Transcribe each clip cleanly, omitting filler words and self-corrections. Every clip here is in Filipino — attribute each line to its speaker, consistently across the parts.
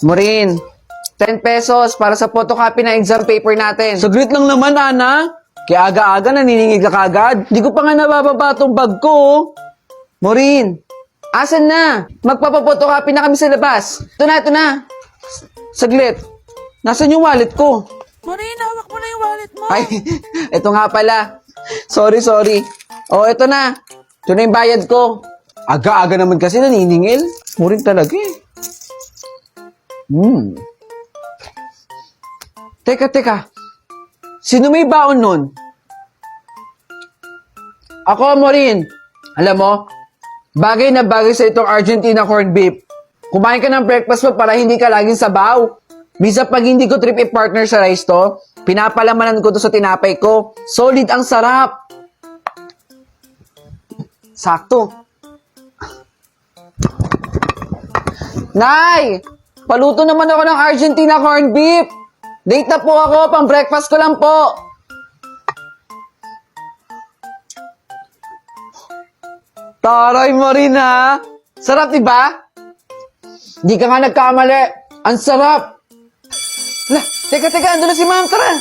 Speaker 1: Maureen, 10 pesos para sa photocopy ng exam paper natin.
Speaker 2: Saglit lang naman, Ana. Kaya aga-aga naniningil ka kagad. Hindi ko pa nga nabababa tong bag ko.
Speaker 1: Maureen, asan na? Magpapapotocopy na kami sa labas. Ito na.
Speaker 2: Saglit. Nasaan yung wallet ko?
Speaker 3: Maureen, hawak mo na yung wallet mo.
Speaker 1: Ay, ito nga pala. Sorry. Oh, ito na. Ito na yung bayad ko.
Speaker 2: Aga-aga naman kasi naniningil. Murin talaga eh.
Speaker 1: Teka. Sino may baon nun? Ako, Maureen. Alam mo, bagay na bagay sa itong Argentina corned beef. Kumain ka ng breakfast mo para hindi ka laging sabaw. Misa pag hindi ko trip i-partner sa rice to, pinapalamanan ko to sa tinapay ko. Solid ang sarap. Sakto. Nay! Paluto naman ako ng Argentina corned beef. Late na po ako, pang breakfast ko lang po.
Speaker 2: Taray mo rin ha.
Speaker 1: Sarap, diba? Di ka nga nagkamali. Ang sarap. Teka, andun na si Ma'am, tara.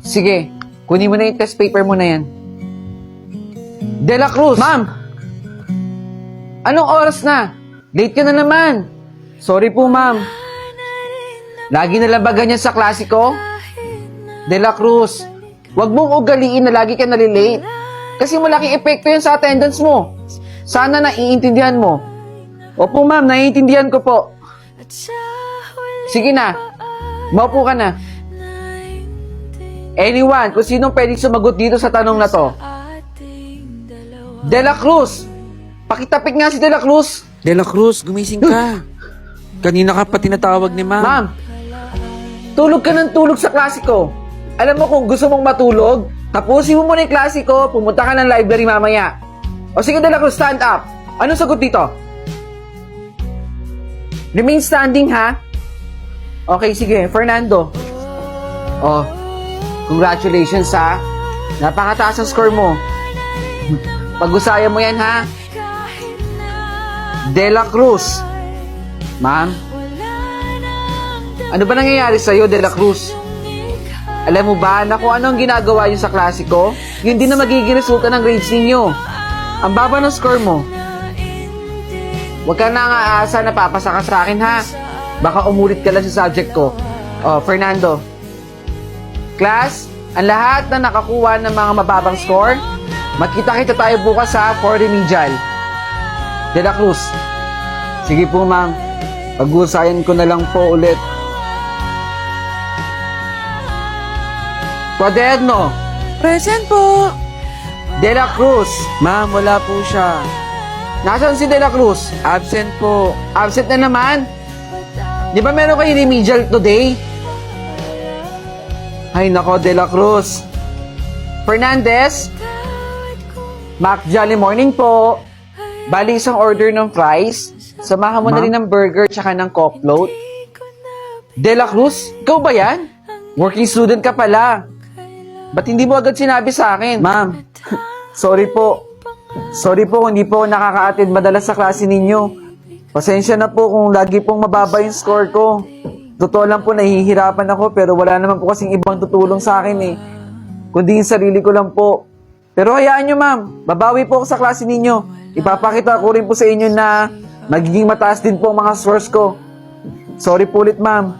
Speaker 1: Sige, kunin mo na yung test paper mo na yan. De La Cruz!
Speaker 2: Ma'am!
Speaker 1: Anong oras na? Late ka na naman.
Speaker 2: Sorry po, ma'am.
Speaker 1: Lagi na lang ba ganyan sa klasiko? De La Cruz, wag mong ugaliin na lagi ka nalilate. Kasi malaking epekto yan sa attendance mo. Sana naiintindihan mo.
Speaker 2: Opo, ma'am. Naiintindihan ko po.
Speaker 1: Sige na, maupo ka na. Anyone, kung sinong pwedeng sumagot dito sa tanong na to? De La Cruz! Pakitapik nga si De La Cruz!
Speaker 2: De La Cruz, gumising ka. Kanina ka pa tinatawag ni ma'am.
Speaker 1: Ma'am, tulog ka ng tulog sa klasiko. Alam mo kung gusto mong matulog, tapusin mo muna yung klasiko, pumunta ka ng library mamaya. O sige De La Cruz, stand up. Anong sagot dito? Remain standing, ha? Okay, sige. Fernando. Oh, congratulations, ha? Napakataas ang score mo. Pag-usayan mo yan, ha? De La Cruz. Ma'am? Ano ba nangyayari sa'yo, De La Cruz? Alam mo ba na kung ano ang ginagawa niyo sa klase ko, yun din na magiging resulta ng grades ninyo. Ang baba ng score mo. Huwag ka na nga aasa na papasa ka sa akin, ha? Baka umulit ka lang sa subject ko. Oh, Fernando. Class, ang lahat na nakakuha ng mga mababang score, magkita-kita tayo bukas sa for remedial. De La Cruz.
Speaker 2: Sige po, ma'am. Pag-uusayan ko na lang po ulit.
Speaker 1: Cuaderno.
Speaker 3: Present po.
Speaker 1: De La Cruz.
Speaker 2: Ma'am, wala po siya.
Speaker 1: Nasaan si De La Cruz?
Speaker 2: Absent po.
Speaker 1: Absent na naman. Di ba meron kayo remedial today?
Speaker 2: Ay, nako, De La Cruz.
Speaker 1: Fernandez? Mac Jolly morning po. Bali isang order ng fries. Samahan mo na
Speaker 2: Ma'am?
Speaker 1: rin ng burger tsaka ng coke float. De La Cruz? Ikaw ba yan? Working student ka pala. Ba't hindi mo agad sinabi sa akin?
Speaker 2: Ma'am, sorry po. Sorry po kung hindi po ako nakaka-attend madalas sa klase ninyo. Pasensya na po kung lagi pong mababa yung score ko. Totoo lang po, nahihirapan ako pero wala naman po kasing ibang tutulong sa akin eh. Kundi yung sarili ko lang po. Pero hayaan nyo, ma'am. Babawi po ako sa klase ninyo. Ipapakita ko rin po sa inyo na magiging mataas din po ang mga scores ko. Sorry po ulit, ma'am.